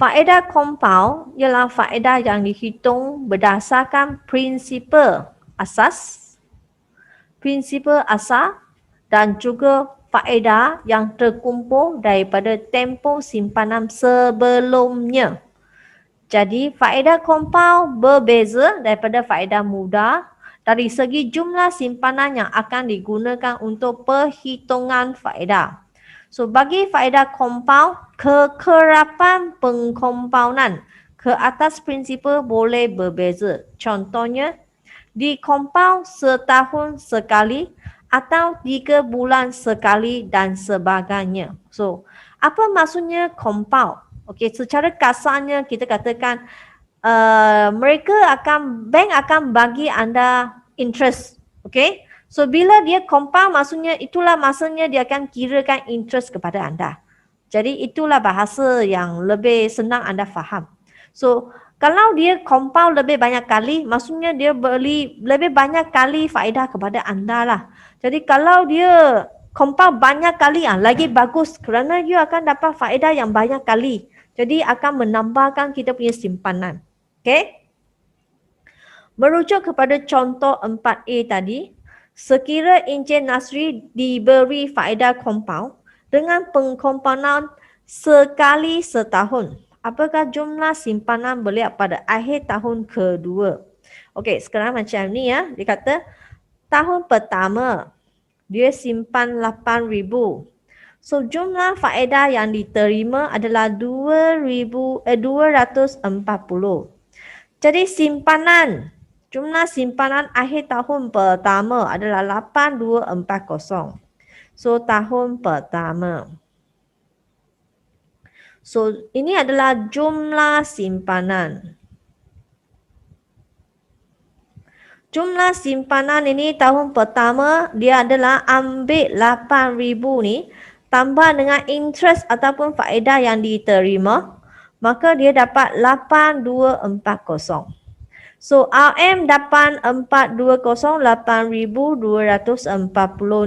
Faedah compound ialah faedah yang dihitung berdasarkan prinsipal asas, dan juga faedah yang terkumpul daripada tempoh simpanan sebelumnya. Jadi faedah compound berbeza daripada faedah mudah dari segi jumlah simpanan yang akan digunakan untuk perhitungan faedah. So bagi faedah compound, kekerapan pengkompaunan ke atas prinsipal boleh berbeza. Contohnya, di compound setahun sekali atau 3 bulan sekali dan sebagainya. So, apa maksudnya compound? Okey, secara kasarnya kita katakan bank akan bagi anda interest. Okey? So bila dia compound maksudnya itulah masanya dia akan kirakan interest kepada anda. Jadi itulah bahasa yang lebih senang anda faham. So kalau dia compound lebih banyak kali, maksudnya dia beli lebih banyak kali faedah kepada anda lah. Jadi kalau dia compound banyak kali, lagi bagus kerana dia akan dapat faedah yang banyak kali. Jadi akan menambahkan kita punya simpanan. Okey? Merujuk kepada contoh 4A tadi, sekira Encik Nasri diberi faedah compound dengan pengkompaunan sekali setahun, apakah jumlah simpanan beliau pada akhir tahun kedua? Okey, sekarang macam ni ya. Dia kata tahun pertama dia simpan 8,000. So jumlah faedah yang diterima adalah 240. Jadi jumlah simpanan akhir tahun pertama adalah 8240. So tahun pertama. So ini adalah jumlah simpanan. Jumlah simpanan ini tahun pertama dia adalah ambil 8,000 ni tambah dengan interest ataupun faedah yang diterima, maka dia dapat 8240. So RM dapat 420 8,240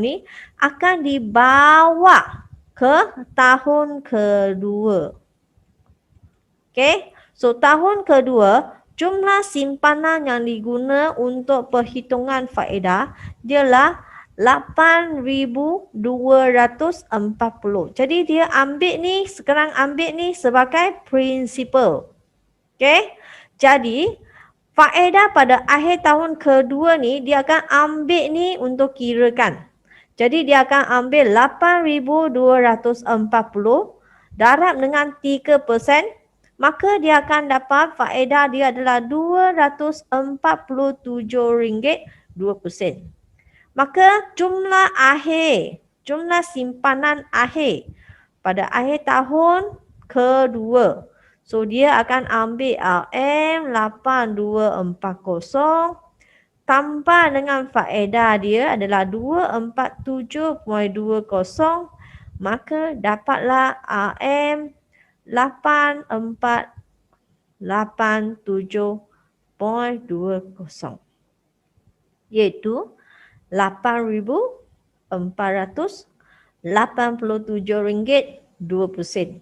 ni akan dibawa ke tahun kedua. Okay, so tahun kedua jumlah simpanan yang diguna untuk perhitungan faedah ialah 8,240. Jadi dia sekarang ambil ni sebagai prinsipal. Okay, jadi faedah pada akhir tahun kedua ni dia akan ambil ni untuk kirakan. Jadi dia akan ambil 8,240 darab dengan 3%, maka dia akan dapat faedah dia adalah RM247.2. Maka jumlah simpanan akhir pada akhir tahun kedua. So dia akan ambil RM8240 tambah dengan faedah dia adalah 247.20, maka dapatlah RM8487.20 iaitu RM8,487.20.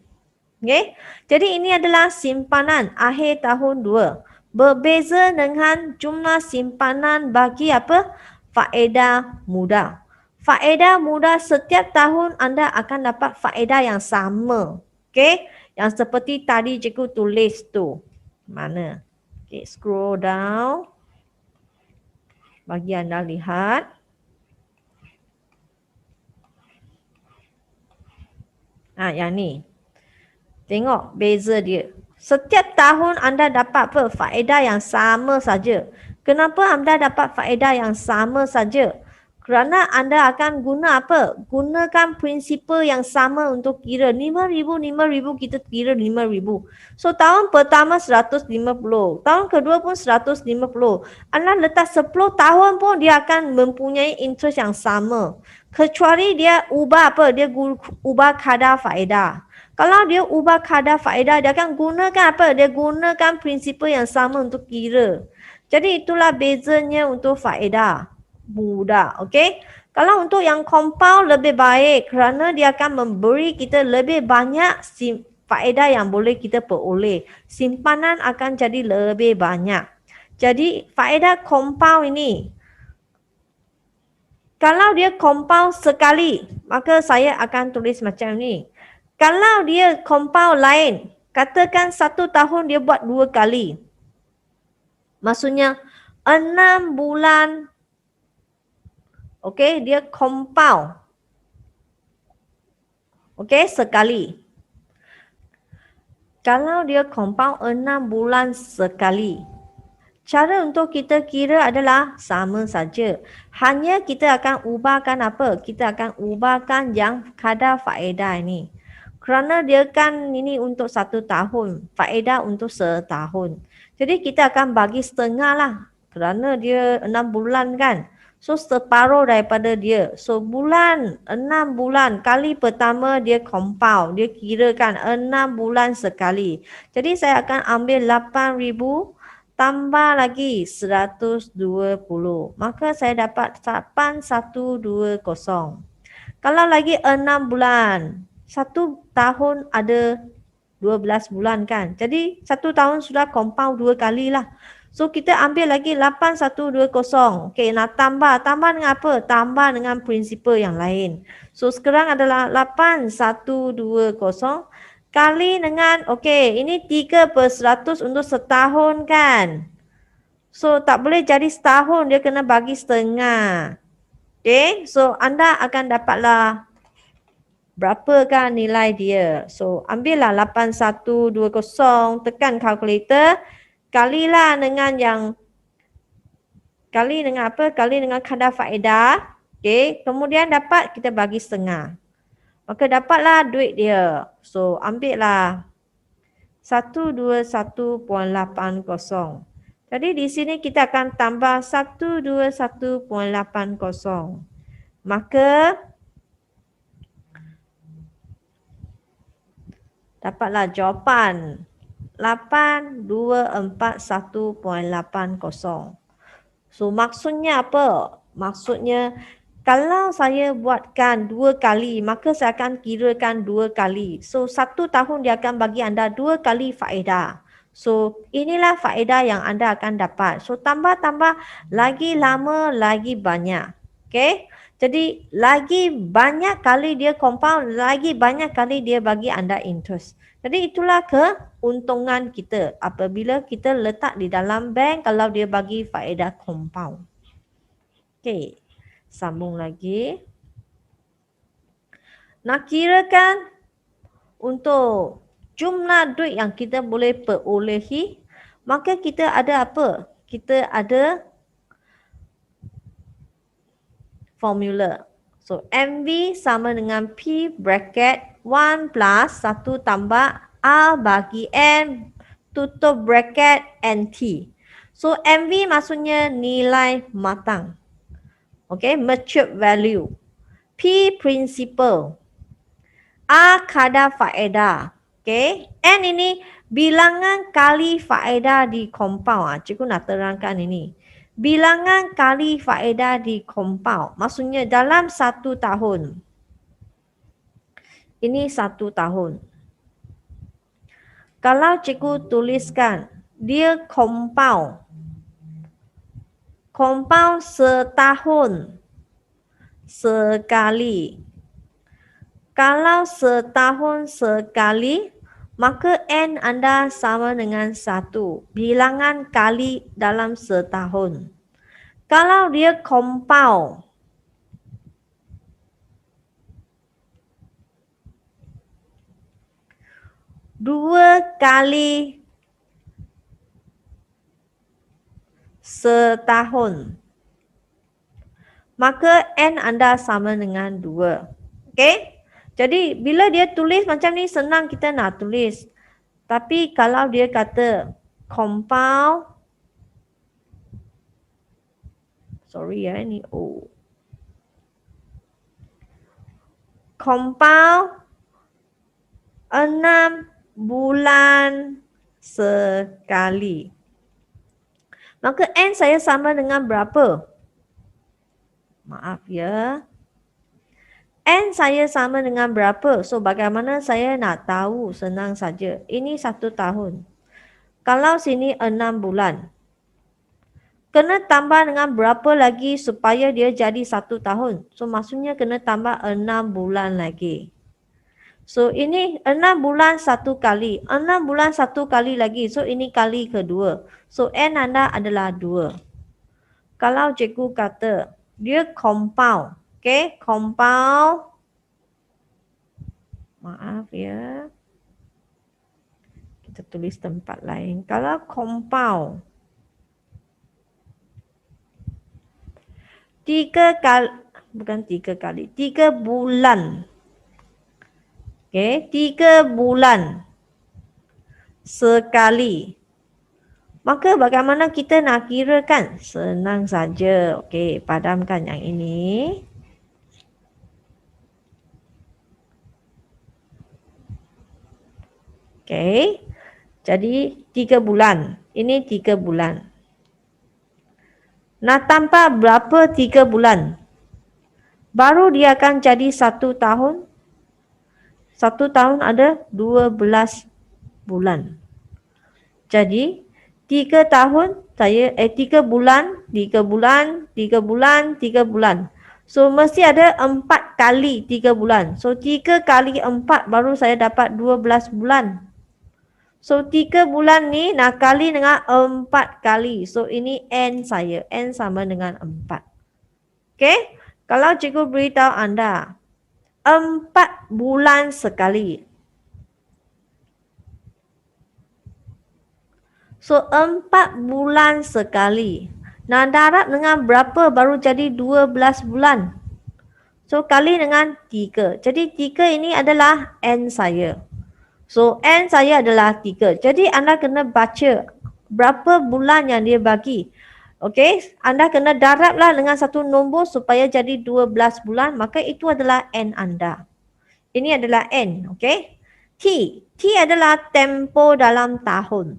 Okay? Jadi ini adalah simpanan akhir tahun 2. Berbeza dengan jumlah simpanan bagi apa? Faedah muda. Faedah muda setiap tahun anda akan dapat faedah yang sama. Okey? Yang seperti tadi cikgu tulis tu. Mana? Okey, scroll down. Bagi anda lihat. Yang ni. Tengok beza dia. Setiap tahun anda dapat apa? Faedah yang sama saja. Kenapa anda dapat faedah yang sama saja? Kerana anda akan guna apa? Gunakan prinsipal yang sama untuk kira 5,000 kita kira 5,000. So tahun pertama 150, tahun kedua pun 150. Anda letak 10 tahun pun dia akan mempunyai interest yang sama. Kecuali dia ubah apa? Dia ubah kadar faedah. Kalau dia ubah kadar faedah, dia akan gunakan apa? Dia gunakan prinsipal yang sama untuk kira. Jadi itulah bezanya untuk faedah muda. Okey? Kalau untuk yang compound lebih baik kerana dia akan memberi kita lebih banyak faedah yang boleh kita peroleh. Simpanan akan jadi lebih banyak. Jadi faedah compound ini, kalau dia compound sekali, maka saya akan tulis macam ni. Kalau dia compound lain, katakan 1 tahun dia buat 2 kali. Maksudnya 6 bulan, okey, dia compound. Okey, sekali. Kalau dia compound 6 bulan sekali, cara untuk kita kira adalah sama saja. Hanya kita akan ubahkan apa? Kita akan ubahkan yang kadar faedah ini. Kerana dia kan ini untuk 1 tahun, faedah untuk setahun. Jadi kita akan bagi setengah lah. Kerana dia 6 bulan kan. So separuh daripada dia. So 6 bulan kali pertama dia compound. Dia kirakan 6 bulan sekali. Jadi saya akan ambil 8,000 tambah lagi 120. Maka saya dapat 8120. Kalau lagi 6 bulan. 1 tahun ada 12 bulan kan. Jadi 1 tahun sudah compound 2 kali lah. So kita ambil lagi 8120. Okey, nak tambah. Tambah dengan apa? Tambah dengan prinsipal yang lain. So sekarang adalah 8120 kali dengan, okey, ini 3/100 untuk setahun kan. So tak boleh jadi setahun, dia kena bagi setengah. Okey, so anda akan dapatlah berapakah nilai dia. So ambillah 8120, tekan kalkulator, kalilah dengan yang, kali dengan apa? Kali dengan kadar faedah. Okey, kemudian dapat kita bagi setengah. Maka dapatlah duit dia. So ambillah 121.80. Jadi di sini kita akan tambah 121.80. Maka dapatlah jawapan 8241.80. So maksudnya apa? Maksudnya kalau saya buatkan 2 kali, maka saya akan kirakan 2 kali. So 1 tahun dia akan bagi anda 2 kali faedah. So inilah faedah yang anda akan dapat. So tambah-tambah lagi lama lagi banyak. Okay? Jadi lagi banyak kali dia compound, lagi banyak kali dia bagi anda interest. Jadi itulah keuntungan kita apabila kita letak di dalam bank kalau dia bagi faedah compound. Okey, sambung lagi. Nak kirakan untuk jumlah duit yang kita boleh perolehi, maka kita ada apa? Kita ada formula. So MV sama dengan P bracket 1 plus 1 tambah R bagi N tutup bracket NT. So MV maksudnya nilai matang. Okay, matured value. P principal. R kadar faedah. Okay, N ini bilangan kali faedah di compound. Cikgu nak terangkan ini. Bilangan kali faedah di compound. Maksudnya dalam 1 tahun. Ini 1 tahun. Kalau cikgu tuliskan dia compound. Compound setahun sekali. Kalau setahun sekali, maka N anda sama dengan 1. Bilangan kali dalam setahun. Kalau dia compound, dua kali setahun, maka N anda sama dengan 2. Okey? Jadi bila dia tulis macam ni senang kita nak tulis. Tapi kalau dia kata compound, sorry ya ini O. Compound 6 bulan sekali. Maka N saya sama dengan berapa? Maaf ya. N saya sama dengan berapa? So, bagaimana saya nak tahu? Senang saja. Ini 1 tahun. Kalau sini 6 bulan. Kena tambah dengan berapa lagi supaya dia jadi 1 tahun? So, maksudnya kena tambah 6 bulan lagi. So, ini 6 bulan 1 kali. 6 bulan 1 kali lagi. So, ini kali kedua. So, N anda adalah 2. Kalau cikgu kata, dia compound. Okay, compound. Maaf ya. Kita tulis tempat lain. Kalau compound 3 kali, bukan 3 kali, 3 bulan. Okay, 3 bulan sekali. Maka bagaimana kita nak kirakan? Senang saja. Okay, padamkan yang ini. Okay, jadi 3 bulan. Ini 3 bulan. Nak tambah berapa 3 bulan? Baru dia akan jadi 1 tahun. 1 tahun ada 12 bulan. Jadi 3 tahun saya 3 bulan, 3 bulan, 3 bulan, 3 bulan. So mesti ada 4 kali 3 bulan. So 3 kali 4 baru saya dapat 12 bulan. So 3 bulan ni nak kali dengan 4 kali. So ini N saya. N sama dengan 4. Okay. Kalau cikgu beritahu anda 4 bulan sekali. So 4 bulan sekali. Nak darab dengan berapa baru jadi 12 bulan? So kali dengan 3. Jadi 3 ini adalah N saya. So N saya adalah 3. Jadi anda kena baca berapa bulan yang dia bagi. Okey, anda kena darablah dengan satu nombor supaya jadi 12 bulan. Maka itu adalah N anda. Ini adalah N. Okey. T. T adalah tempo dalam tahun.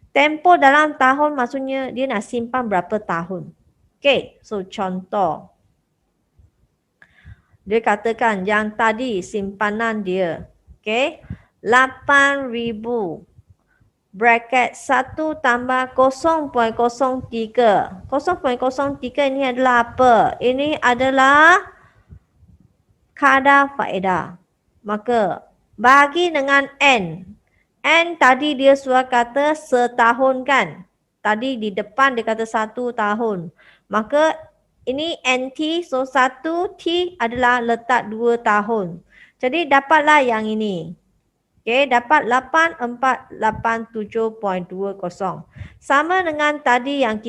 Tempo dalam tahun maksudnya dia nak simpan berapa tahun. Okey, so contoh. Dia katakan yang tadi simpanan dia. Okey. 8,000 bracket 1 tambah 0.03. 0.03 ini adalah apa? Ini adalah kadar faedah. Maka bagi dengan N. N tadi dia suruh kata setahun kan? Tadi di depan dia kata 1 tahun. Maka ini NT, so 1 T adalah letak 2 tahun. Jadi dapatlah yang ini. Okey, dapat 8487.20. Sama dengan tadi yang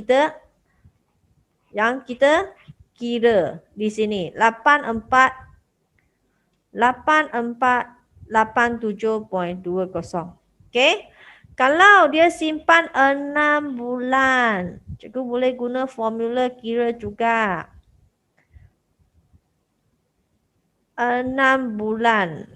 kita kira di sini. 8487.20. Okey. Kalau dia simpan 6 bulan, cikgu boleh guna formula kira juga. 6 bulan.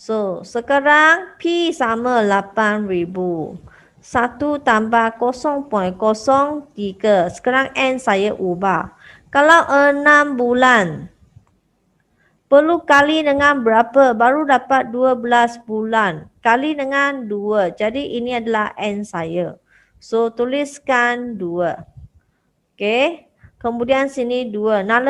So, sekarang P sama 8,000. 1 tambah 0.03. Sekarang N saya ubah. Kalau 6 bulan, perlu kali dengan berapa? Baru dapat 12 bulan. Kali dengan 2. Jadi ini adalah N saya. So, tuliskan 2. Okey. Kemudian sini 2. Nak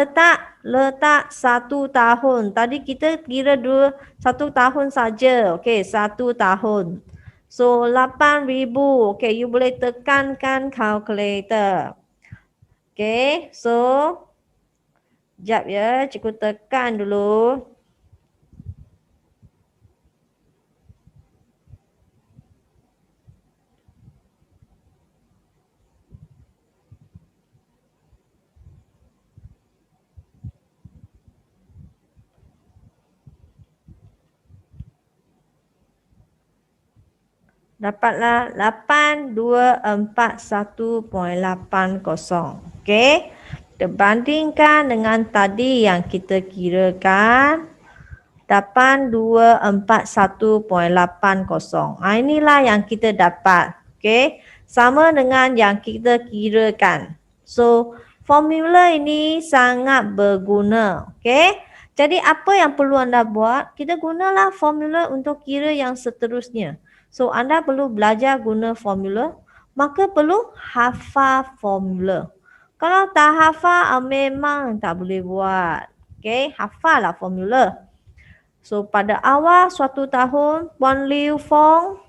letak 1 tahun. Tadi kita kira 1 tahun saja. Okey, 1 tahun. So 8,000. Okey, you boleh tekankan calculator. Okey, so sekejap ya, cikgu tekan dulu. Dapatlah 8241.80. Okey. Kita bandingkan dengan tadi yang kita kirakan 8241.80. Inilah yang kita dapat. Okey. Sama dengan yang kita kirakan. So Formula ini sangat berguna. Okey. Jadi apa yang perlu anda buat? Kita gunalah formula untuk kira yang seterusnya. So anda perlu belajar guna formula, maka perlu hafal formula. Kalau tak hafal memang tak boleh buat. Okey, hafallah formula. So pada awal suatu tahun, Puan Liu Fong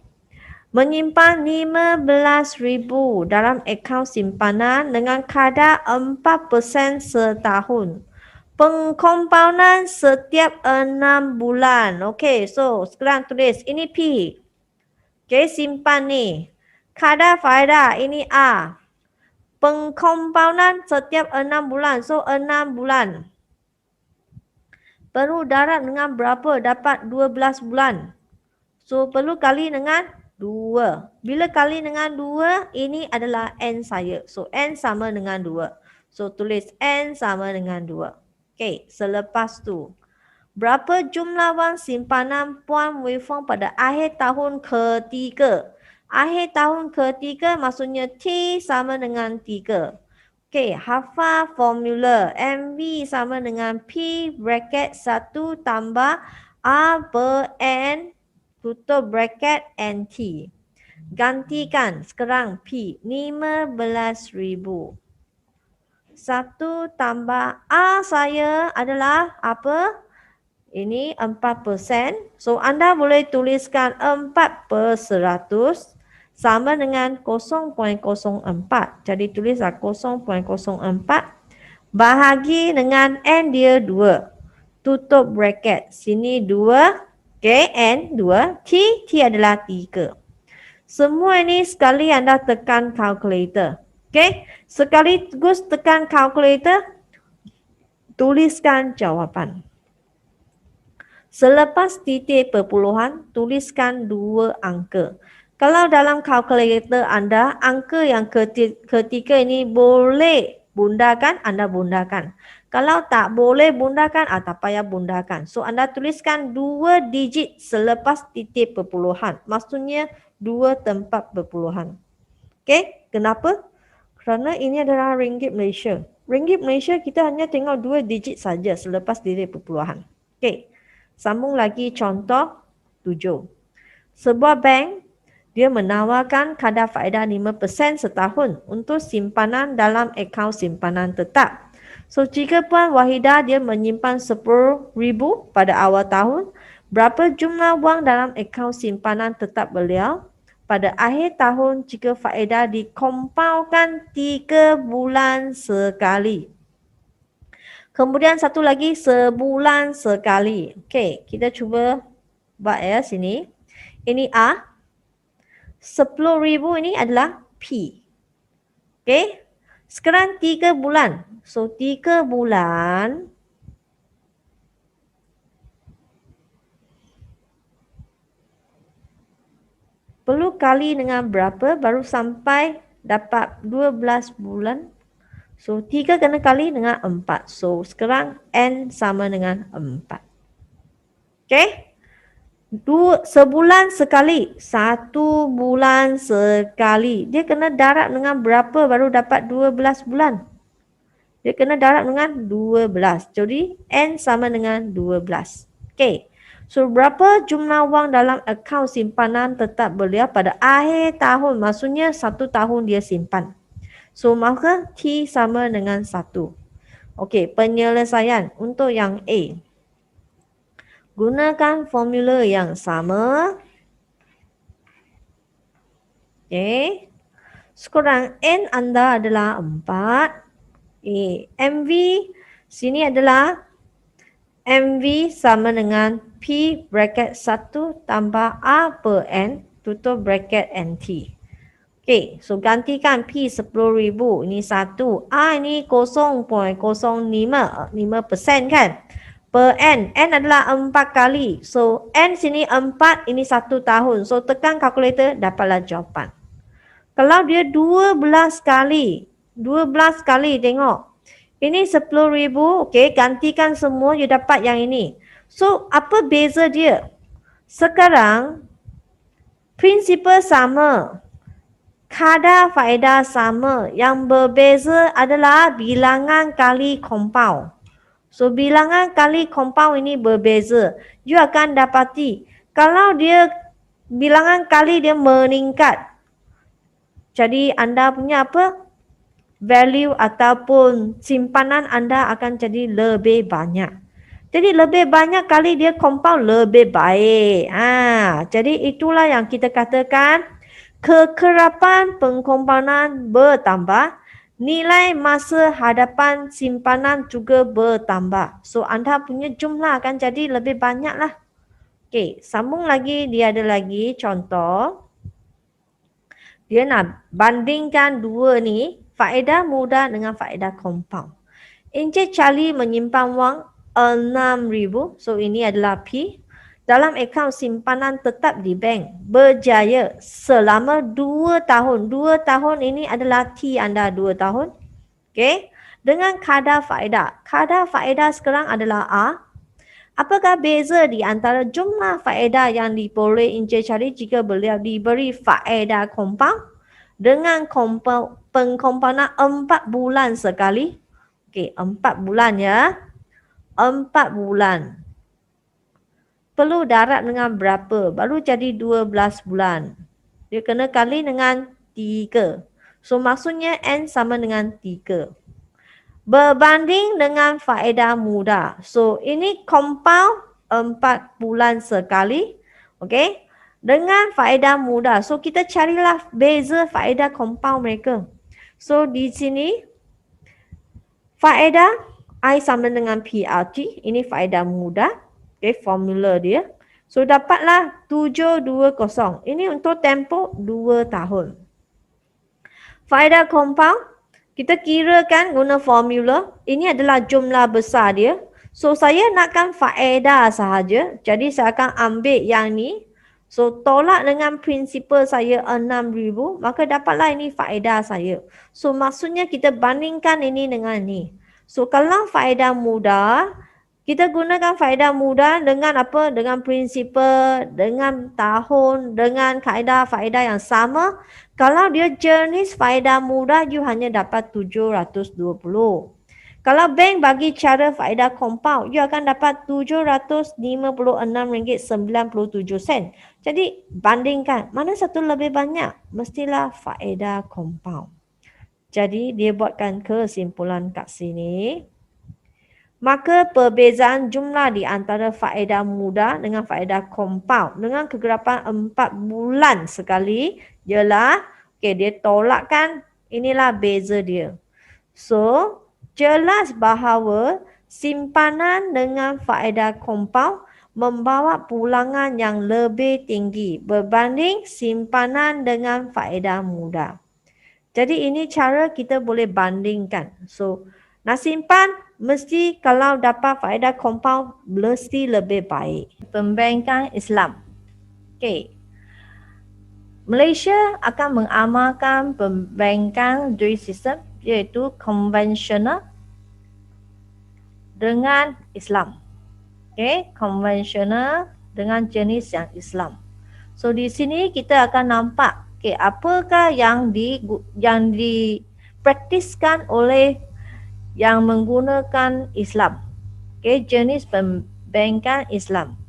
menyimpan 15,000 dalam akaun simpanan dengan kadar 4% setahun. Pengkompaunan setiap 6 bulan. Okey, so sekarang tulis ini P. Okey, simpan ni. Kadar faedah ini A. Pengkompaunan setiap 6 bulan. So 6 bulan. Perlu darab dengan berapa? Dapat 12 bulan. So perlu kali dengan 2. Bila kali dengan 2, ini adalah N saya. So N sama dengan 2. So tulis N sama dengan 2. Okey, selepas tu. Berapa jumlah wang simpanan Puan Wei Fong pada akhir tahun ketiga? Akhir tahun ketiga maksudnya T sama dengan 3. Okey, hafal formula. MV sama dengan P bracket 1 tambah A per N tutup bracket NT. Gantikan sekarang P 15,000. 1 tambah A saya adalah apa? Ini 4%. So anda boleh tuliskan 4/100 sama dengan 0.04. Jadi tulislah 0.04 bahagi dengan N dia 2. Tutup bracket. Sini 2. Okay, N 2. T adalah 3. Semua ini sekali anda tekan kalkulator. Okay, sekaligus tekan kalkulator, tuliskan jawapan. Selepas titik perpuluhan, tuliskan 2 angka. Kalau dalam kalkulator anda, angka yang ketiga ini boleh bundakan, anda bundakan. Kalau tak boleh bundakan, tak payah bundakan. So anda tuliskan 2 digit selepas titik perpuluhan. Maksudnya 2 tempat perpuluhan. Okey, kenapa? Kerana ini adalah ringgit Malaysia. Ringgit Malaysia kita hanya tengok 2 digit saja selepas titik perpuluhan. Okey. Sambung lagi contoh 7. Sebuah bank, dia menawarkan kadar faedah 5% setahun untuk simpanan dalam akaun simpanan tetap. So, jika Puan Wahidah dia menyimpan 10,000 pada awal tahun, berapa jumlah wang dalam akaun simpanan tetap beliau pada akhir tahun jika faedah dikompaukan 3 bulan sekali? Kemudian satu lagi sebulan sekali. Okey, kita cuba buat ya sini. Ini A. 10,000 ini adalah P. Okey. Sekarang 3 bulan. So 3 bulan perlu kali dengan berapa baru sampai dapat 12 bulan. So 3 kena kali dengan 4. So sekarang N sama dengan 4. Okay. Sebulan sekali. 1 bulan sekali. Dia kena darab dengan berapa baru dapat 12 bulan? Dia kena darab dengan 12. Jadi N sama dengan 12. Okay. So berapa jumlah wang dalam akaun simpanan tetap beliau pada akhir tahun? Maksudnya 1 tahun dia simpan. So maka T sama dengan 1. Okey, penyelesaian untuk yang A. Gunakan formula yang sama. Okey. Sekurang N anda adalah 4. MV sini adalah MV sama dengan P bracket 1 tambah A per N tutup bracket NT. Okey, so gantikan P 10,000. Ini 1. A ini 0.05. 5% kan? Per N. N adalah 4 kali. So, N sini 4. Ini 1 tahun. So, tekan kalkulator. Dapatlah jawapan. Kalau dia 12 kali. 12 kali tengok. Ini 10,000. Okey, gantikan semua. You dapat yang ini. So, apa beza dia? Sekarang, prinsipal sama. kadar faedah sama. Yang berbeza adalah bilangan kali compound. So, bilangan kali compound ini berbeza. You akan dapati, kalau dia bilangan kali dia meningkat, jadi anda punya apa? Value ataupun simpanan anda akan jadi lebih banyak. Jadi lebih banyak kali dia compound lebih baik. Jadi itulah yang kita katakan kekerapan pengkompaundan bertambah, nilai masa hadapan simpanan juga bertambah. So anda punya jumlah akan jadi lebih banyak lah. Okey, sambung lagi, dia ada lagi contoh. Dia nak bandingkan dua ni, faedah muda dengan faedah compound. Encik Charlie menyimpan wang 6,000. So ini adalah P. Dalam akaun simpanan tetap di bank. Berjaya selama 2 tahun. 2 tahun ini adalah T anda 2 tahun. Okey. Dengan kadar faedah. Kadar faedah sekarang adalah A. Apakah beza di antara jumlah faedah yang diperoleh Encik Charlie jika beliau diberi faedah compound dengan pengkompaunan 4 bulan sekali? Okey, 4 bulan ya. 4 bulan. Perlu darab dengan berapa? Baru jadi 12 bulan. Dia kena kali dengan 3. So maksudnya N sama dengan 3. Berbanding dengan faedah muda. So ini compound 4 bulan sekali. Okey. Dengan faedah muda. So kita carilah beza faedah compound mereka. So di sini faedah I sama dengan PRT. Ini faedah muda. Okay, formula dia. So dapatlah 720. Ini untuk tempoh 2 tahun. Faedah compound, kita kirakan guna formula. Ini adalah jumlah besar dia. So saya nakkan faedah sahaja. Jadi saya akan ambil yang ni. So tolak dengan prinsipal saya 6,000. Maka dapatlah ini faedah saya. So maksudnya kita bandingkan ini dengan ni. So kalau faedah muda, kita gunakan faedah muda dengan apa? Dengan prinsipal, dengan tahun, dengan kaedah faedah yang sama. Kalau dia jenis faedah muda, you hanya dapat 720. Kalau bank bagi cara faedah compound, you akan dapat RM756.97. Jadi bandingkan, mana satu lebih banyak? Mestilah faedah compound. Jadi dia buatkan kesimpulan kat sini. Maka perbezaan jumlah di antara faedah muda dengan faedah compound dengan kegerapan 4 bulan sekali ialah, okay, dia tolakkan, inilah beza dia. So, jelas bahawa simpanan dengan faedah compound membawa pulangan yang lebih tinggi berbanding simpanan dengan faedah muda. Jadi ini cara kita boleh bandingkan. So, nak simpan mesti kalau dapat faedah compound mesti lebih baik. Pembankan Islam. Okey. Malaysia akan mengamalkan pembankan duit sistem iaitu konvensional dengan Islam. Okey, konvensional dengan jenis yang Islam. So di sini kita akan nampak, okey, apakah yang dipraktiskan oleh yang menggunakan Islam. Okey, jenis pembankan Islam.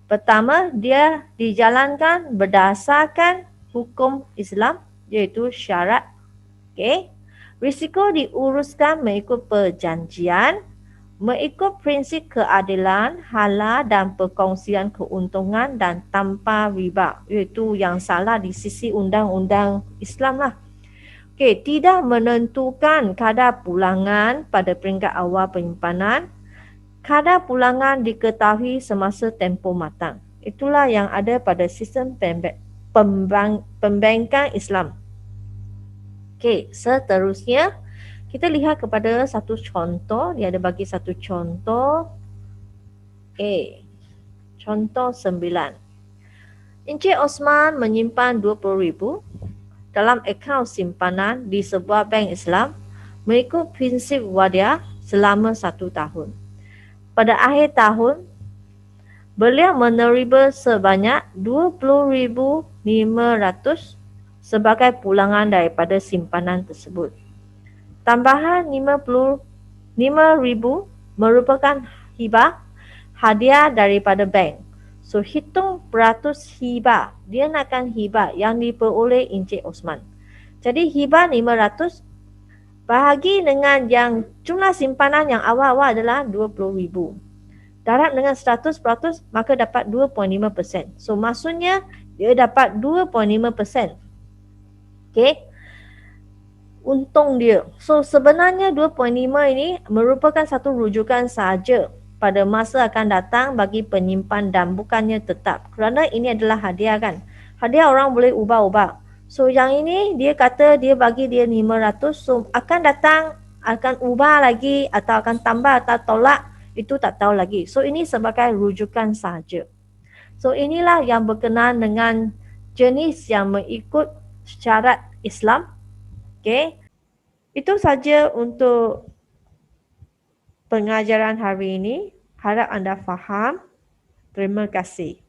Pertama, dia dijalankan berdasarkan hukum Islam iaitu syarat. Okey. Risiko diuruskan mengikut perjanjian, mengikut prinsip keadilan, halal dan perkongsian keuntungan dan tanpa riba, iaitu yang salah di sisi undang-undang Islam lah. Okey, tidak menentukan kadar pulangan pada peringkat awal penyimpanan. Kadar pulangan diketahui semasa tempoh matang. Itulah yang ada pada sistem pembankan Islam. Okey, seterusnya kita lihat kepada satu contoh. Dia ada bagi satu contoh. Okey, contoh 9. Encik Osman menyimpan 20,000 dalam akaun simpanan di sebuah bank Islam mengikut prinsip wadiah selama 1 tahun. Pada akhir tahun, beliau menerima sebanyak 20,500 sebagai pulangan daripada simpanan tersebut. Tambahan 5,000 merupakan hibah hadiah daripada bank. So hitung peratus hibah. Dia nakkan hibah yang diperoleh Encik Osman. Jadi hibah 500 bahagi dengan yang jumlah simpanan yang awal-awal adalah 20,000. Darab dengan 100% maka dapat 2.5%. So maksudnya dia dapat 2.5%. Okey. Untung dia. So sebenarnya 2.5 ini merupakan satu rujukan sahaja pada masa akan datang bagi penyimpan dan bukannya tetap. Kerana ini adalah hadiah kan. Hadiah orang boleh ubah-ubah. So yang ini dia kata dia bagi dia 500. So akan datang akan ubah lagi atau akan tambah atau tolak, itu tak tahu lagi. So ini sebagai rujukan sahaja. So inilah yang berkenaan dengan jenis yang mengikut syarat Islam. Okay. Itu saja untuk pengajaran hari ini. Harap anda faham. Terima kasih.